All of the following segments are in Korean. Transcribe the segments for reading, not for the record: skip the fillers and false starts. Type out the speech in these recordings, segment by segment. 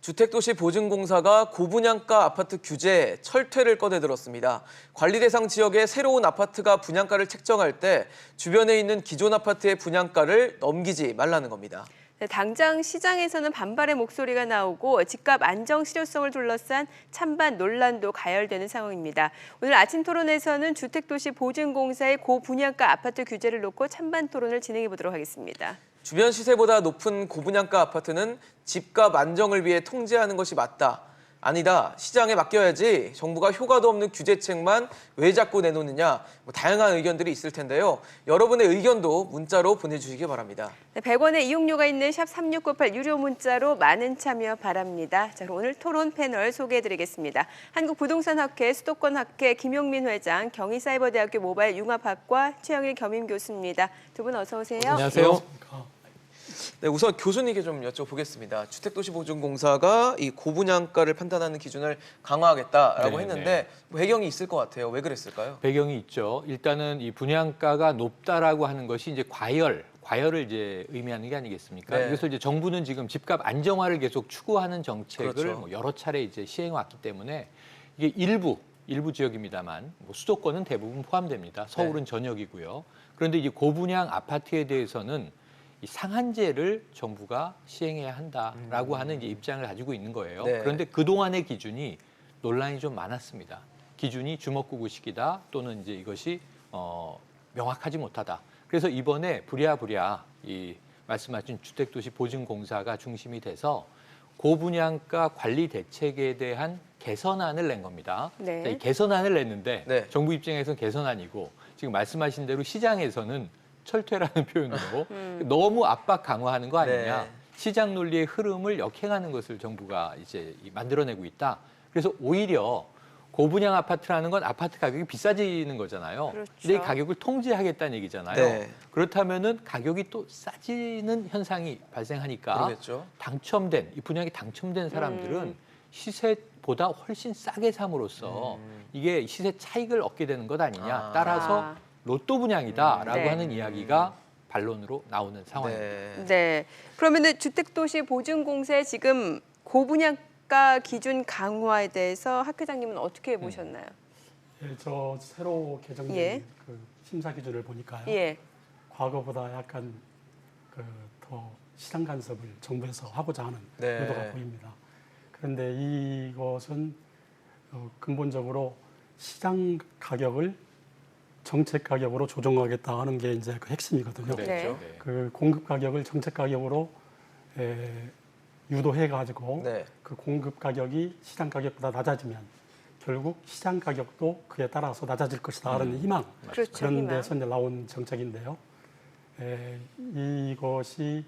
주택도시보증공사가 고분양가 아파트 규제 철퇴를 꺼내들었습니다. 관리 대상 지역의 새로운 아파트가 분양가를 책정할 때 주변에 있는 기존 아파트의 분양가를 넘기지 말라는 겁니다. 네, 당장 시장에서는 반발의 목소리가 나오고 집값 안정 실효성을 둘러싼 찬반 논란도 가열되는 상황입니다. 오늘 아침 토론에서는 주택도시보증공사의 고분양가 아파트 규제를 놓고 찬반 토론을 진행해 보도록 하겠습니다. 주변 시세보다 높은 고분양가 아파트는 집값 안정을 위해 통제하는 것이 맞다. 아니다. 시장에 맡겨야지. 정부가 효과도 없는 규제책만 왜 자꾸 내놓느냐. 다양한 의견들이 있을 텐데요. 여러분의 의견도 문자로 보내주시기 바랍니다. 네, 100원의 이용료가 있는 샵 3698 유료 문자로 많은 참여 바랍니다. 자, 그럼 오늘 토론 패널 소개해드리겠습니다. 한국부동산학회 수도권학회 김용민 회장, 경희사이버대학교 모바일 융합학과 최영일 겸임 교수입니다. 두 분 어서 오세요. 안녕하세요. 네, 우선 교수님께 좀 여쭤보겠습니다. 주택도시보증공사가 이 고분양가를 판단하는 기준을 강화하겠다라고 했는데 배경이 있을 것 같아요. 왜 그랬을까요? 배경이 있죠. 일단은 이 분양가가 높다라고 하는 것이 이제 과열을 이제 의미하는 게 아니겠습니까? 네. 그래서 이제 정부는 지금 집값 안정화를 계속 추구하는 정책을 그렇죠. 뭐 여러 차례 이제 시행해 왔기 때문에 이게 일부 지역입니다만 뭐 수도권은 대부분 포함됩니다. 서울은 전역이고요. 그런데 이제 고분양 아파트에 대해서는 이 상한제를 정부가 시행해야 한다라고 하는 이제 입장을 가지고 있는 거예요. 네. 그런데 그동안의 기준이 논란이 좀 많았습니다. 기준이 주먹구구식이다 또는 이제 이것이 명확하지 못하다. 그래서 이번에 부랴부랴 이 말씀하신 주택도시보증공사가 중심이 돼서 고분양가 관리 대책에 대한 개선안을 낸 겁니다. 네. 자, 이 개선안을 냈는데 네. 정부 입장에서는 개선안이고 지금 말씀하신 대로 시장에서는 철퇴라는 표현으로 너무 압박 강화하는 거 아니냐. 네. 시장 논리의 흐름을 역행하는 것을 정부가 이제 만들어내고 있다. 그래서 오히려 고분양 아파트라는 건 아파트 가격이 비싸지는 거잖아요. 그렇죠. 근데 이 가격을 통제하겠다는 얘기잖아요. 네. 그렇다면은 가격이 또 싸지는 현상이 발생하니까 그러겠죠. 이 분양에 당첨된 사람들은 시세보다 훨씬 싸게 삼으로써 이게 시세 차익을 얻게 되는 것 아니냐. 따라서 로또 분양이다라고 네. 하는 이야기가 반론으로 나오는 상황입니다. 네. 네. 그러면은 주택도시보증공사의 지금 고분양가 기준 강화에 대해서 학 회장님은 어떻게 보셨나요? 예, 저 새로 개정된 예. 그 심사 기준을 보니까요. 예. 과거보다 약간 더 시장 간섭을 정부에서 하고자 하는 네. 의도가 보입니다. 그런데 이것은 근본적으로 시장 가격을 정책 가격으로 조정하겠다 하는 게 이제 그 핵심이거든요. 네. 그 공급 가격을 정책 가격으로 유도해 가지고 네. 그 공급 가격이 시장 가격보다 낮아지면 결국 시장 가격도 그에 따라서 낮아질 것이다 하는 희망. 그렇죠. 그런 희망. 데서 이제 나온 정책인데요. 이것이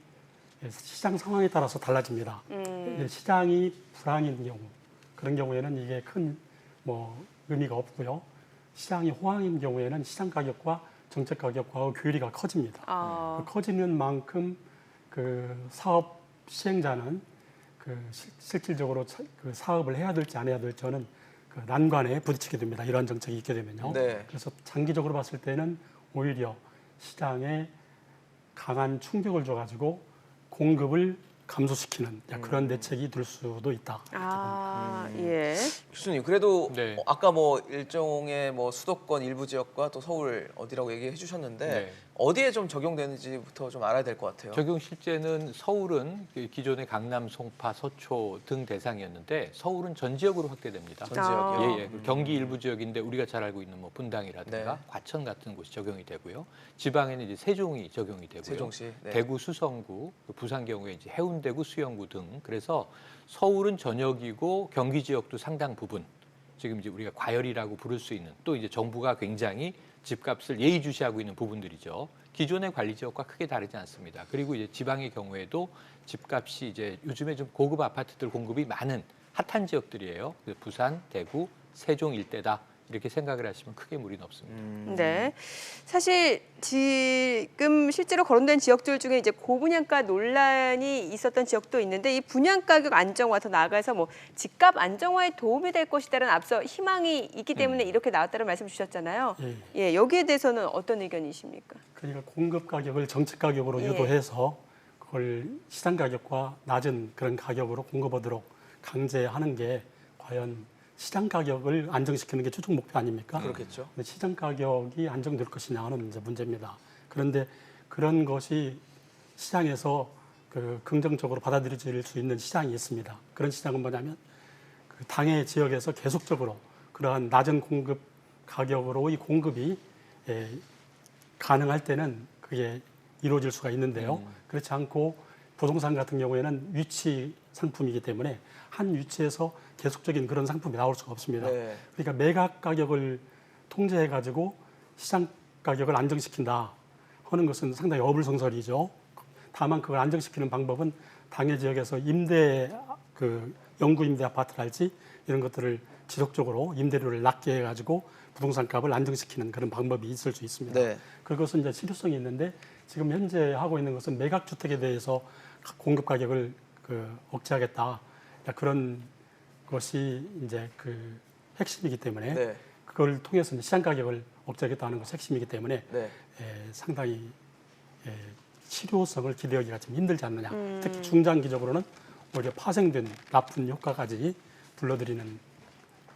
시장 상황에 따라서 달라집니다. 시장이 불황인 경우, 그런 경우에는 이게 큰 의미가 없고요. 시장이 호황인 경우에는 시장 가격과 정책 가격과의 괴리가 커집니다. 그 커지는 만큼 그 사업 시행자는 그 실질적으로 그 사업을 해야 될지 안 해야 될지는 그 난관에 부딪히게 됩니다. 이러한 정책이 있게 되면요. 네. 그래서 장기적으로 봤을 때는 오히려 시장에 강한 충격을 줘가지고 공급을 감소시키는 그런 대책이 될 수도 있다. 예. 교수님, 그래도 네. 아까 일종의 수도권 일부 지역과 또 서울 어디라고 얘기해 주셨는데 네. 어디에 좀 적용되는지부터 좀 알아야 될 것 같아요. 적용 실제는 서울은 기존의 강남, 송파, 서초 등 대상이었는데 서울은 전 지역으로 확대됩니다. 전 지역이요? 예. 경기 일부 지역인데 우리가 잘 알고 있는 분당이라든가 네. 과천 같은 곳이 적용이 되고요. 지방에는 이제 세종이 적용이 되고요. 세종시. 네. 대구, 수성구, 부산 경우에 이제 해운대구, 수영구 등. 그래서 서울은 전역이고 경기 지역도 상당 부분 지금 이제 우리가 과열이라고 부를 수 있는 또 이제 정부가 굉장히 집값을 예의주시하고 있는 부분들이죠. 기존의 관리 지역과 크게 다르지 않습니다. 그리고 이제 지방의 경우에도 집값이 이제 요즘에 좀 고급 아파트들 공급이 많은 핫한 지역들이에요. 그래서 부산, 대구, 세종 일대다. 이렇게 생각을 하시면 크게 무리는 없습니다. 네. 사실 지금 실제로 거론된 지역들 중에 이제 고분양가 논란이 있었던 지역도 있는데 이 분양가격 안정화 더 나아가서 집값 안정화에 도움이 될 것이다라는 앞서 희망이 있기 때문에 이렇게 나왔다는 말씀 주셨잖아요. 예, 여기에 대해서는 어떤 의견이십니까? 그러니까 공급 가격을 정책 가격으로 유도해서 그걸 시장 가격과 낮은 그런 가격으로 공급하도록 강제하는 게 과연 시장 가격을 안정시키는 게 최종 목표 아닙니까? 그렇겠죠. 근데 시장 가격이 안정될 것이냐는 이제 문제입니다. 그런데 그런 것이 시장에서 그 긍정적으로 받아들여질 수 있는 시장이 있습니다. 그런 시장은 뭐냐면 그 당해 지역에서 계속적으로 그러한 낮은 공급 가격으로의 공급이 가능할 때는 그게 이루어질 수가 있는데요. 그렇지 않고 부동산 같은 경우에는 위치 상품이기 때문에 한 위치에서 계속적인 그런 상품이 나올 수가 없습니다. 네. 그러니까 매각 가격을 통제해 가지고 시장 가격을 안정시킨다 하는 것은 상당히 어불성설이죠. 다만 그걸 안정시키는 방법은 당해 지역에서 임대 그 영구 임대 아파트랄지 이런 것들을 지속적으로 임대료를 낮게 해가지고 부동산 값을 안정시키는 그런 방법이 있을 수 있습니다. 네. 그것은 이제 실효성이 있는데 지금 현재 하고 있는 것은 매각 주택에 대해서 공급 가격을 억제하겠다 그런 것이 이제 그 핵심이기 때문에 네. 그걸 통해서 시장 가격을 억제하겠다는 것이 핵심이기 때문에 네. 상당히 실효성을 기대하기가 좀 힘들지 않느냐. 특히 중장기적으로는 오히려 파생된 나쁜 효과까지 불러들이는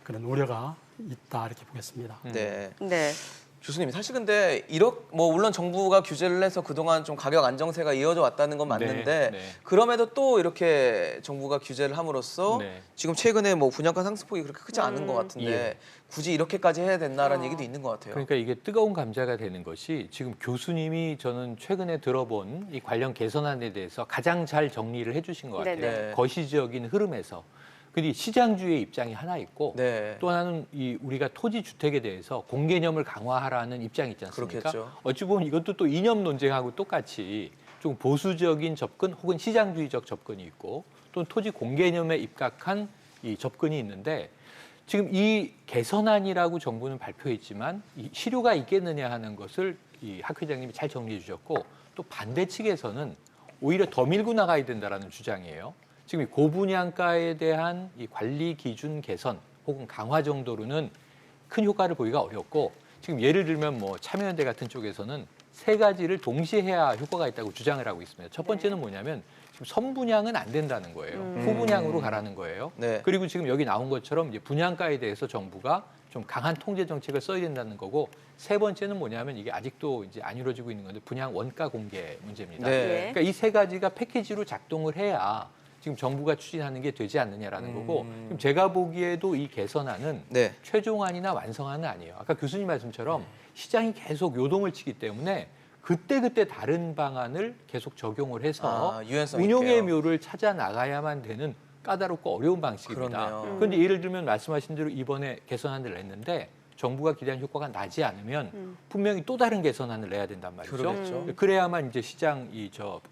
그런 우려가 있다 이렇게 보겠습니다. 네. 네. 교수님, 사실 근데 뭐 물론 정부가 규제를 해서 그동안 좀 가격 안정세가 이어져 왔다는 건 맞는데 네, 네. 그럼에도 또 이렇게 정부가 규제를 함으로써 네. 지금 최근에 뭐 분양가 상승폭이 그렇게 크지 않은 것 같은데 예. 굳이 이렇게까지 해야 된다라는 얘기도 있는 것 같아요. 그러니까 이게 뜨거운 감자가 되는 것이 지금 교수님이 저는 최근에 들어본 이 관련 개선안에 대해서 가장 잘 정리를 해주신 것 같아요. 네네. 거시적인 흐름에서. 근데 시장주의 입장이 하나 있고 네. 또 하나는 이 우리가 토지 주택에 대해서 공개념을 강화하라는 입장이 있지 않습니까? 그렇겠죠. 어찌 보면 이것도 또 이념 논쟁하고 똑같이 좀 보수적인 접근 혹은 시장주의적 접근이 있고 또는 토지 공개념에 입각한 이 접근이 있는데 지금 이 개선안이라고 정부는 발표했지만 이 실효가 있겠느냐 하는 것을 이 학 회장님이 잘 정리해 주셨고 또 반대 측에서는 오히려 더 밀고 나가야 된다라는 주장이에요. 지금 이 고분양가에 대한 이 관리 기준 개선 혹은 강화 정도로는 큰 효과를 보기가 어렵고 지금 예를 들면 뭐 참여연대 같은 쪽에서는 세 가지를 동시에 해야 효과가 있다고 주장을 하고 있습니다. 첫 번째는 뭐냐면 지금 선분양은 안 된다는 거예요. 후분양으로 가라는 거예요. 네. 그리고 지금 여기 나온 것처럼 이제 분양가에 대해서 정부가 좀 강한 통제 정책을 써야 된다는 거고 세 번째는 뭐냐면 이게 아직도 이제 안 이루어지고 있는 건데 분양 원가 공개 문제입니다. 네. 그러니까 이 세 가지가 패키지로 작동을 해야 지금 정부가 추진하는 게 되지 않느냐라는 거고 지금 제가 보기에도 이 개선안은 네. 최종안이나 완성안은 아니에요. 아까 교수님 말씀처럼 시장이 계속 요동을 치기 때문에 그때그때 다른 방안을 계속 적용을 해서 유연성 운용의 있게요. 묘를 찾아 나가야만 되는 까다롭고 어려운 방식입니다. 그렇네요. 그런데 예를 들면 말씀하신 대로 이번에 개선안을 냈는데 정부가 기대한 효과가 나지 않으면 분명히 또 다른 개선안을 내야 된단 말이죠. 그러겠죠. 그래야만 이제 시장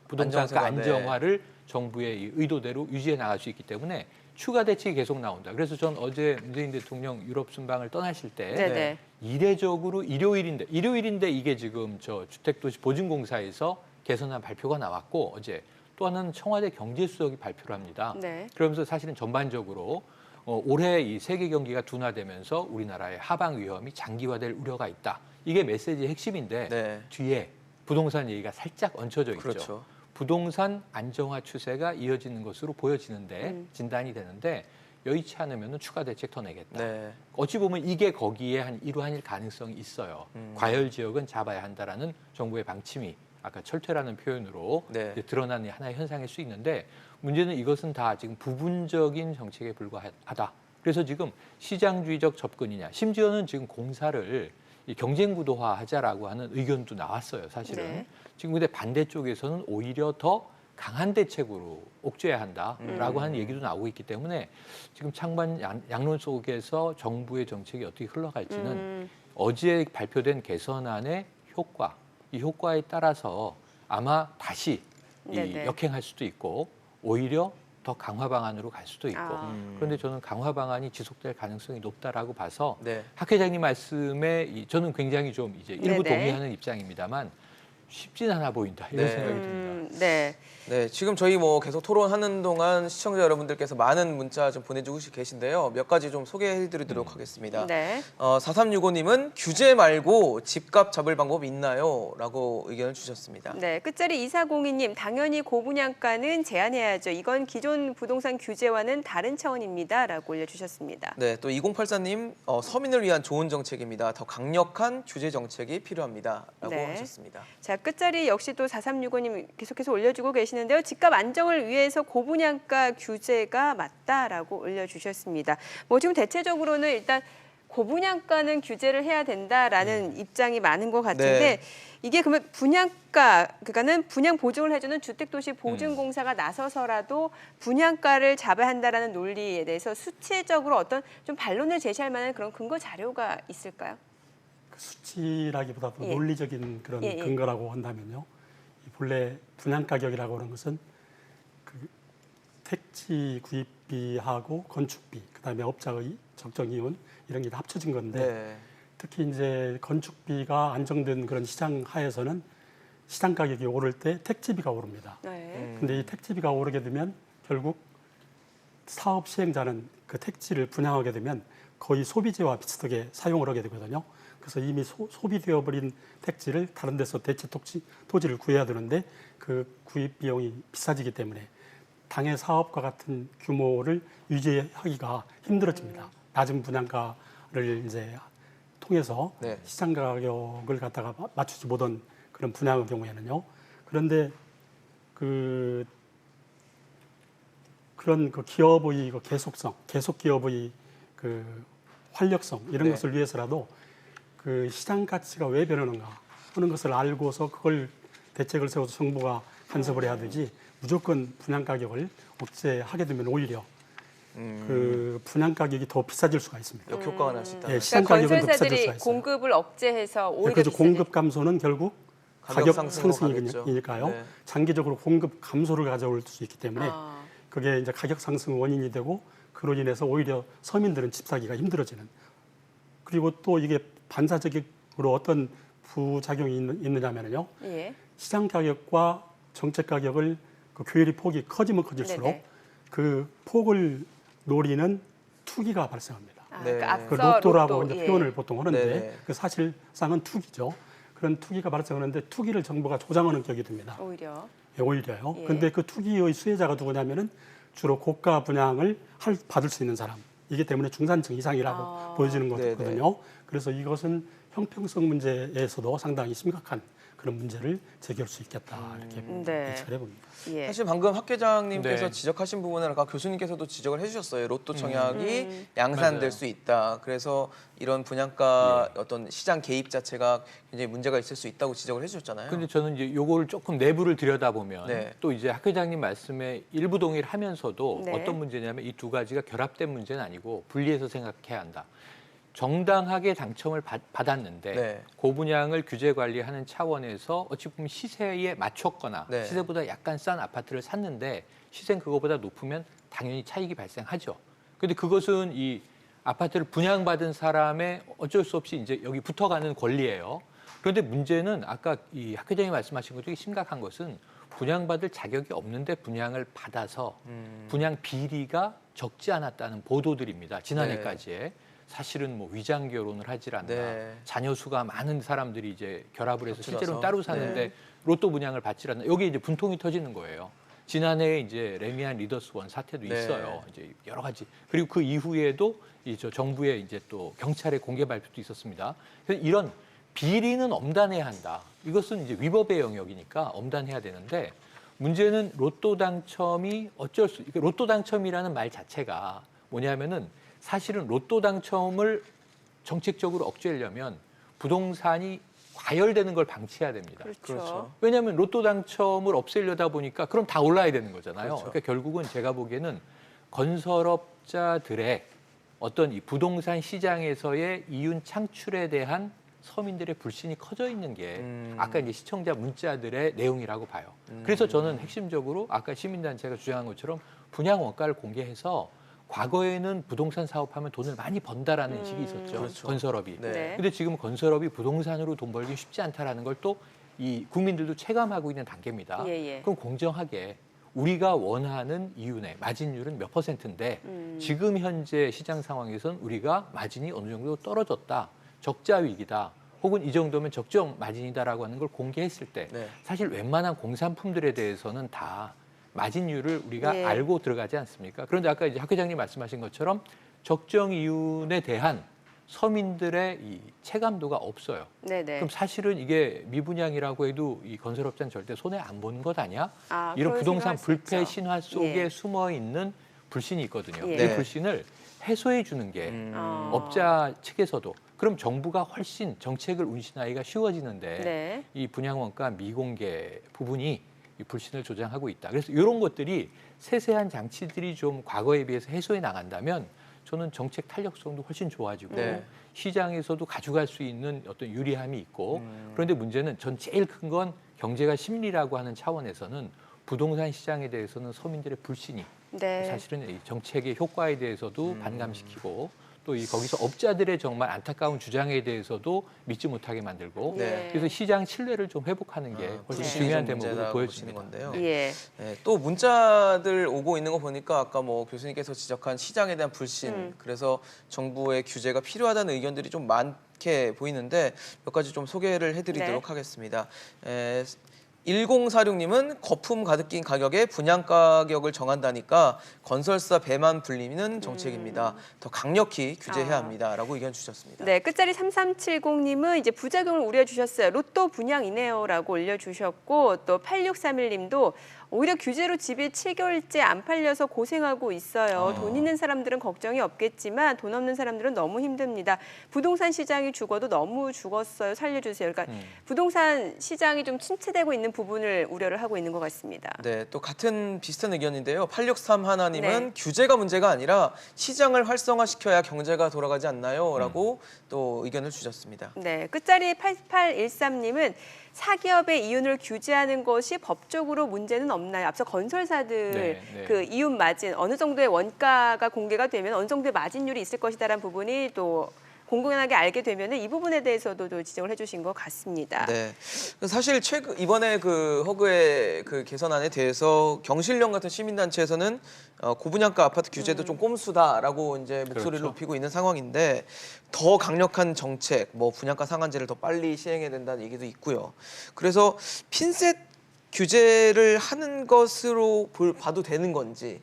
부동산가 안정세가, 안정화를 정부의 이 의도대로 유지해 나갈 수 있기 때문에 추가 대책이 계속 나온다. 그래서 전 어제 문재인 대통령 유럽 순방을 떠나실 때 네네. 이례적으로 일요일인데 이게 지금 주택도시 보증공사에서 개선안 발표가 나왔고 어제 또 하나는 청와대 경제수석이 발표를 합니다. 네. 그러면서 사실은 전반적으로 올해 이 세계 경기가 둔화되면서 우리나라의 하방 위험이 장기화될 우려가 있다. 이게 메시지의 핵심인데 네. 뒤에 부동산 얘기가 살짝 얹혀져 있죠. 그렇죠. 부동산 안정화 추세가 이어지는 것으로 보여지는데 진단이 되는데 여의치 않으면 추가 대책 더 내겠다. 네. 어찌 보면 이게 거기에 한 이루어질 가능성이 있어요. 과열 지역은 잡아야 한다라는 정부의 방침이 아까 철퇴라는 표현으로 네. 이제 드러나는 하나의 현상일 수 있는데 문제는 이것은 다 지금 부분적인 정책에 불과하다. 그래서 지금 시장주의적 접근이냐 심지어는 지금 공사를 이 경쟁구도화하자라고 하는 의견도 나왔어요. 사실은. 네. 지금 근데 반대쪽에서는 오히려 더 강한 대책으로 옥죄해야 한다라고 하는 얘기도 나오고 있기 때문에 지금 창반 양론 속에서 정부의 정책이 어떻게 흘러갈지는 어제 발표된 개선안의 효과, 이 효과에 따라서 아마 다시 네네. 역행할 수도 있고 오히려 더 강화 방안으로 갈 수도 있고 그런데 저는 강화 방안이 지속될 가능성이 높다라고 봐서 네. 학 회장님 말씀에 저는 굉장히 좀 이제 일부 네네. 동의하는 입장입니다만 쉽진 않아 보인다 이런 네. 생각이 듭니다. 네. 네, 지금 저희 뭐 계속 토론하는 동안 시청자 여러분들께서 많은 문자 좀 보내주고 계신데요. 몇 가지 좀 소개해드리도록 하겠습니다. 네. 4365님은 규제 말고 집값 잡을 방법 있나요? 라고 의견을 주셨습니다. 네, 끝자리 2402님, 당연히 고분양가는 제한해야죠. 이건 기존 부동산 규제와는 다른 차원입니다. 라고 올려주셨습니다. 네, 또 2084님, 서민을 위한 좋은 정책입니다. 더 강력한 규제 정책이 필요합니다. 라고 네. 하셨습니다. 자, 끝자리 역시 또 4365님 계속해서 올려주고 계시는데요. 집값 안정을 위해서 고분양가 규제가 맞다라고 올려주셨습니다. 뭐 지금 대체적으로는 일단 고분양가는 규제를 해야 된다라는 입장이 많은 것 같은데 네. 이게 그러면 분양가, 그러니까는 분양 보증을 해주는 주택도시보증공사가 나서서라도 분양가를 잡아야 한다라는 논리에 대해서 수치적으로 어떤 좀 반론을 제시할 만한 그런 근거 자료가 있을까요? 그 수치라기보다도 예. 논리적인 그런 예, 예. 근거라고 한다면요. 이 본래 분양 가격이라고 하는 것은 그 택지 구입비하고 건축비, 그다음에 업자의 적정 이윤 이런 게 다 합쳐진 건데 네. 특히 이제 건축비가 안정된 그런 시장 하에서는 시장 가격이 오를 때 택지비가 오릅니다. 네. 근데 이 택지비가 오르게 되면 결국 사업 시행자는 그 택지를 분양하게 되면 거의 소비재와 비슷하게 사용을 하게 되거든요. 그래서 이미 소비되어 버린 택지를 다른 데서 대체 토지를 구해야 되는데 그 구입 비용이 비싸지기 때문에 당해 사업과 같은 규모를 유지하기가 힘들어집니다. 낮은 분양가를 이제 통해서 네. 시장 가격을 갖다가 맞추지 못한 그런 분양의 경우에는요. 그런데 그런 그 기업의 그 계속성, 계속 기업의 그 활력성 이런 네. 것을 위해서라도 그 시장 가치가 왜 변하는가 하는 것을 알고서 그걸 대책을 세워서 정부가 간섭을 해야 되지 무조건 분양 가격을 억제하게 되면 오히려 그 분양 가격이 더 비싸질 수가 있습니다. 역효과가 날 수 있다. 예, 시장 그러니까 가격은 더 비싸질 수가 건설사들이 있어요. 공급을 억제해서 오히려 그래서 비싸게. 공급 감소는 결국 가격 가격 상승으로 가겠죠. 상승이니까요. 네. 장기적으로 공급 감소를 가져올 수 있기 때문에 아. 그게 이제 가격 상승 원인이 되고 그로 인해서 오히려 서민들은 집 사기가 힘들어지는. 그리고 또 이게 반사적으로 어떤 부작용이 있느냐면요. 예. 시장 가격과 정책 가격을 그 괴리 폭이 커지면 커질수록 네네. 그 폭을 노리는 투기가 발생합니다. 아, 네. 그러니까 그 앞서 로또라고 로또, 이제 예. 표현을 보통 하는데 네네. 그 사실상은 투기죠. 그런 투기가 발생하는데 투기를 정부가 조장하는 격이 됩니다. 오히려. 예, 오히려요. 예. 근데 그 투기의 수혜자가 누구냐면은 주로 고가 분양을 받을 수 있는 사람. 이기 때문에 중산층 이상이라고 아. 보여지는 네네. 거거든요. 그래서 이것은 형평성 문제에서도 상당히 심각한 그런 문제를 제기할 수 있겠다 이렇게 네. 예측을 해봅니다. 예. 사실 방금 학 교장님께서 네. 지적하신 부분은 아까 교수님께서도 지적을 해주셨어요. 로또 청약이 맞아요. 양산될 수 있다. 그래서 이런 분양가 어떤 시장 개입 자체가 굉장히 문제가 있을 수 있다고 지적을 해주셨잖아요. 근데 저는 이제 요거를 조금 내부를 들여다보면 네. 또 이제 학 회장님 말씀에 일부 동의하면서도 네. 어떤 문제냐면 이 두 가지가 결합된 문제는 아니고 분리해서 생각해야 한다. 정당하게 당첨을 받았는데 네. 고분양을 규제 관리하는 차원에서 어찌 보면 시세에 맞췄거나 네. 시세보다 약간 싼 아파트를 샀는데 시세는 그거보다 높으면 당연히 차익이 발생하죠. 그런데 그것은 이 아파트를 분양받은 사람의 어쩔 수 없이 이제 여기 붙어가는 권리예요. 그런데 문제는 아까 이 학 회장이 말씀하신 것 중에 심각한 것은 분양받을 자격이 없는데 분양을 받아서 분양 비리가 적지 않았다는 보도들입니다. 지난해까지에. 사실은 뭐 위장 결혼을 하질 않나, 네. 자녀 수가 많은 사람들이 이제 결합을 해서 겹쳐져서. 실제로는 따로 사는데 네. 로또 분양을 받질 않나. 여기 이제 분통이 터지는 거예요. 지난해에 이제 레미안 리더스 원 사태도 네. 있어요. 이제 여러 가지. 그리고 그 이후에도 이 저 정부의 이제 또 경찰의 공개 발표도 있었습니다. 그래서 이런 비리는 엄단해야 한다. 이것은 이제 위법의 영역이니까 엄단해야 되는데 문제는 로또 당첨이 로또 당첨이라는 말 자체가 뭐냐면은 사실은 로또 당첨을 정책적으로 억제하려면 부동산이 과열되는 걸 방치해야 됩니다. 그렇죠. 그렇죠. 왜냐하면 로또 당첨을 없애려다 보니까 그럼 다 올라야 되는 거잖아요. 그렇죠. 그러니까 결국은 제가 보기에는 건설업자들의 어떤 이 부동산 시장에서의 이윤 창출에 대한 서민들의 불신이 커져 있는 게 아까 이제 시청자 문자들의 내용이라고 봐요. 그래서 저는 핵심적으로 아까 시민단체가 주장한 것처럼 분양 원가를 공개해서 과거에는 부동산 사업하면 돈을 많이 번다라는 인식이 있었죠. 그렇죠. 건설업이. 네. 네. 근데 지금 건설업이 부동산으로 돈 벌기 쉽지 않다라는 걸 또 이 국민들도 체감하고 있는 단계입니다. 예, 예. 그럼 공정하게 우리가 원하는 이윤의 마진율은 몇 %인데 지금 현재 시장 상황에선 우리가 마진이 어느 정도 떨어졌다, 적자 위기다, 혹은 이 정도면 적정 마진이다라고 하는 걸 공개했을 때 네. 사실 웬만한 공산품들에 대해서는 다 마진율을 우리가 예. 알고 들어가지 않습니까? 그런데 아까 이제 학 회장님 말씀하신 것처럼 적정 이윤에 대한 서민들의 이 체감도가 없어요. 네네. 그럼 사실은 이게 미분양이라고 해도 이 건설업자는 절대 손해 안 보는 것 아니야? 아, 이런 그런 부동산 생각할 수 불패 있죠. 신화 속에 예. 숨어 있는 불신이 있거든요. 예. 이 네. 불신을 해소해 주는 게 어. 업자 측에서도 그럼 정부가 훨씬 정책을 운신하기가 쉬워지는데 네. 이 분양원가 미공개 부분이 이 불신을 조장하고 있다. 그래서 이런 것들이 세세한 장치들이 좀 과거에 비해서 해소해 나간다면 저는 정책 탄력성도 훨씬 좋아지고 네. 시장에서도 가져갈 수 있는 어떤 유리함이 있고 그런데 문제는 전 제일 큰 건 경제가 심리라고 하는 차원에서는 부동산 시장에 대해서는 서민들의 불신이 네. 사실은 이 정책의 효과에 대해서도 반감시키고 또 이 거기서 업자들의 정말 안타까운 주장에 대해서도 믿지 못하게 만들고 네. 그래서 시장 신뢰를 좀 회복하는 게 훨씬 불신이 중요한 좀 대목으로 문제라고 보시는 보여집니다. 건데요. 예. 네, 또 문자들 오고 있는 거 보니까 아까 뭐 교수님께서 지적한 시장에 대한 불신, 그래서 정부의 규제가 필요하다는 의견들이 좀 많게 보이는데 몇 가지 좀 소개를 해드리도록 네. 하겠습니다. 1046님은 거품 가득 낀 가격에 분양 가격을 정한다니까 건설사 배만 불리는 정책입니다. 더 강력히 규제해야 합니다라고 의견 주셨습니다. 네, 끝자리 3370님은 이제 부작용을 우려해 주셨어요. 로또 분양이네요라고 올려주셨고 또 8631님도 오히려 규제로 집이 7개월째 안 팔려서 고생하고 있어요. 돈 있는 사람들은 걱정이 없겠지만 돈 없는 사람들은 너무 힘듭니다. 부동산 시장이 죽어도 너무 죽었어요. 살려주세요. 그러니까 부동산 시장이 좀 침체되고 있는 부분을 우려를 하고 있는 것 같습니다. 네, 또 같은 비슷한 의견인데요. 863 하나님은 네. 규제가 문제가 아니라 시장을 활성화시켜야 경제가 돌아가지 않나요? 라고 또 의견을 주셨습니다. 네, 끝자리 8813님은 사기업의 이윤을 규제하는 것이 법적으로 문제는 없나요? 앞서 건설사들 네, 네. 그 이윤 마진 어느 정도의 원가가 공개가 되면 어느 정도의 마진율이 있을 것이다라는 부분이 또 공공연하게 알게 되면 이 부분에 대해서도 또 지적을 해주신 것 같습니다. 네, 사실 최근 이번에 그 허그의 그 개선안에 대해서 경실련 같은 시민단체에서는 고분양가 아파트 규제도 좀 꼼수다라고 이제 목소리를 그렇죠. 높이고 있는 상황인데 더 강력한 정책, 뭐 분양가 상한제를 더 빨리 시행해야 된다는 얘기도 있고요. 그래서 핀셋 규제를 하는 것으로 봐도 되는 건지.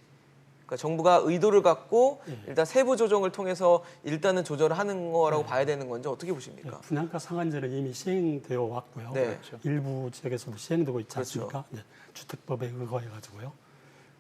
그러니까 정부가 의도를 갖고 일단 세부 조정을 통해서 일단은 조절을 하는 거라고 봐야 되는 건지 어떻게 보십니까? 분양가 상한제는 이미 시행되어 왔고요. 네. 일부 지역에서도 시행되고 있지 그렇죠. 않습니까? 네, 주택법에 의거해가지고요.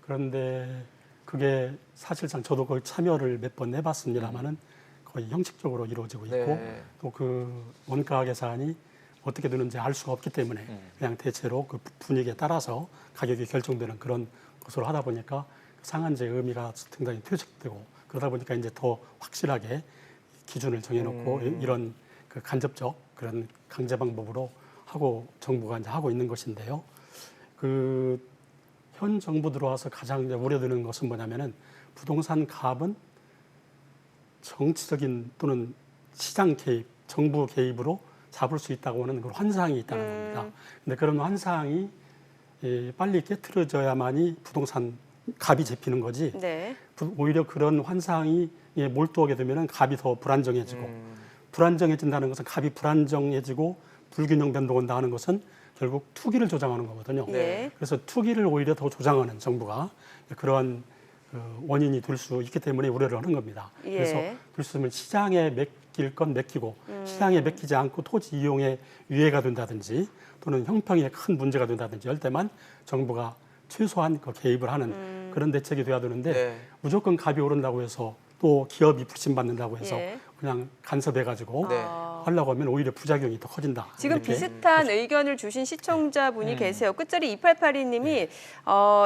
그런데 그게 사실상 저도 거의 참여를 몇 번 해봤습니다만은 거의 형식적으로 이루어지고 있고 네. 또 그 원가 계산이 어떻게 되는지 알 수가 없기 때문에 그냥 대체로 그 분위기에 따라서 가격이 결정되는 그런 것으로 하다 보니까 상한제의 의미가 상당히 퇴색되고 그러다 보니까 이제 더 확실하게 기준을 정해놓고 이런 그 간접적 그런 강제 방법으로 하고 정부가 이제 하고 있는 것인데요. 그 현 정부 들어와서 가장 이제 우려되는 것은 뭐냐면은 부동산 값은 정치적인 또는 시장 개입, 정부 개입으로 잡을 수 있다고 하는 그런 환상이 있다는 겁니다. 근데 그런 환상이 빨리 깨트려져야만이 부동산 값이 잡히는 거지. 네. 오히려 그런 환상이 몰두하게 되면은 값이 더 불안정해지고 불안정해진다는 것은 값이 불안정해지고 불균형 변동한다 하는 것은 결국 투기를 조장하는 거거든요. 네. 그래서 투기를 오히려 더 조장하는 정부가 그러한 그 원인이 될 수 있기 때문에 우려를 하는 겁니다. 예. 그래서 그렇으면 시장에 맡길 건 맡기고 시장에 맡기지 않고 토지 이용에 유예가 된다든지 또는 형평에 큰 문제가 된다든지 할 때만 정부가 최소한 그 개입을 하는 그런 대책이 돼야 되는데 네. 무조건 값이 오른다고 해서 또 기업이 부침받는다고 해서 예. 그냥 간섭해가지고 네. 하려고 하면 오히려 부작용이 더 커진다. 지금 이렇게. 비슷한 의견을 주신 시청자분이 계세요. 끝자리 2882님이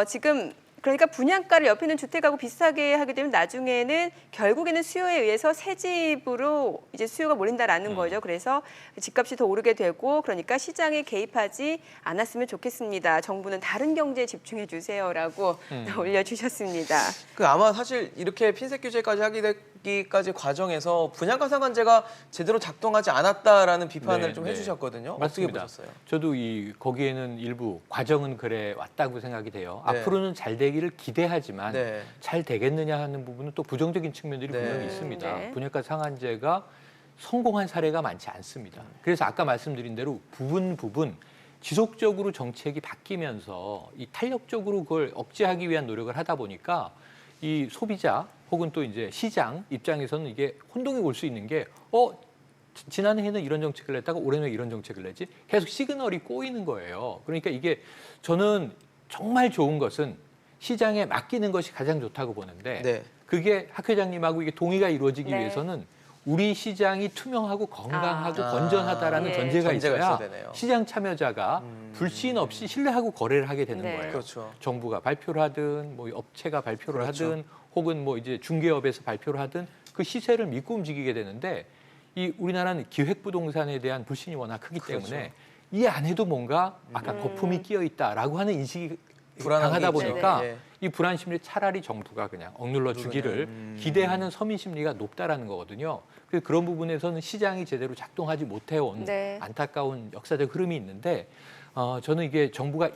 지금 그러니까 분양가를 옆에 있는 주택하고 비슷하게 하게 되면 나중에는 결국에는 수요에 의해서 새 집으로 이제 수요가 몰린다라는 거죠. 그래서 집값이 더 오르게 되고 그러니까 시장에 개입하지 않았으면 좋겠습니다. 정부는 다른 경제에 집중해 주세요라고 올려주셨습니다. 그 아마 사실 이렇게 핀셋 규제까지 하게 되기까지 과정에서 분양가 상한제가 제대로 작동하지 않았다라는 비판을 네, 좀 네. 해주셨거든요. 맞습니다. 어떻게 보셨어요? 저도 거기에는 일부 과정은 그래 왔다고 생각이 돼요. 네. 앞으로는 잘 되기를 기대하지만 네. 잘 되겠느냐 하는 부분은 또 부정적인 측면들이 네. 분명히 있습니다. 네. 분양가 상한제가 성공한 사례가 많지 않습니다. 그래서 아까 말씀드린 대로 부분 지속적으로 정책이 바뀌면서 이 탄력적으로 그걸 억제하기 위한 노력을 하다 보니까 이 소비자 혹은 또 이제 시장 입장에서는 이게 혼동이 올 수 있는 게 지난해에는 이런 정책을 냈다가 올해는 이런 정책을 내지 계속 시그널이 꼬이는 거예요. 그러니까 이게 저는 정말 좋은 것은 시장에 맡기는 것이 가장 좋다고 보는데 네. 그게 학 회장님하고 이게 동의가 이루어지기 네. 위해서는 우리 시장이 투명하고 건강하고 아. 건전하다라는 예. 전제가 전제가 있어야 있어야 되네요. 시장 참여자가 불신 없이 신뢰하고 거래를 하게 되는 네. 거예요. 그렇죠. 정부가 발표를 하든 뭐 업체가 발표를 그렇죠. 하든 혹은 뭐 이제 중개업에서 발표를 하든 그 시세를 믿고 움직이게 되는데 이 우리나라는 기획부동산에 대한 불신이 워낙 크기 그렇죠. 때문에 이 안에도 뭔가 아까 거품이 끼어 있다라고 하는 인식이 불안한 강하다 게 있죠. 보니까 네. 이 불안 심리 차라리 정부가 그냥 억눌러 주기를 기대하는 서민 심리가 높다라는 거거든요. 그래서 그런 부분에서는 시장이 제대로 작동하지 못해온 네. 안타까운 역사적 흐름이 있는데 저는 이게 정부가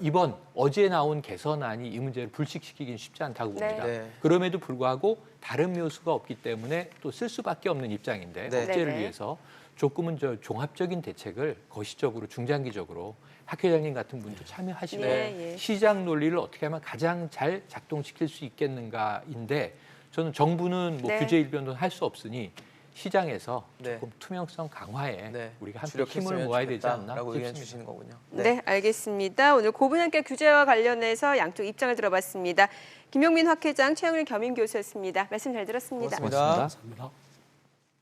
어제 나온 개선안이 이 문제를 불식시키긴 쉽지 않다고 봅니다. 네. 그럼에도 불구하고 다른 묘수가 없기 때문에 또 쓸 수밖에 없는 입장인데 네. 억제를 네네. 위해서 조금은 종합적인 대책을 거시적으로 중장기적으로 학 회장님 같은 분도 참여하시고 예, 예. 시장 논리를 어떻게 하면 가장 잘 작동시킬 수 있겠는가인데 저는 정부는 뭐 네. 규제 일변도 할 수 없으니 시장에서 네. 조금 투명성 강화에 네. 우리가 함께 주력했으면 힘을 모아야 되지 않나 좋겠다라고 의견 싶습니다. 주시는 거군요. 네, 알겠습니다. 오늘 고분양가 규제와 관련해서 양쪽 입장을 들어봤습니다. 김용민 학 회장, 최영일 겸임 교수였습니다. 말씀 잘 들었습니다. 고맙습니다. 고맙습니다. 감사합니다.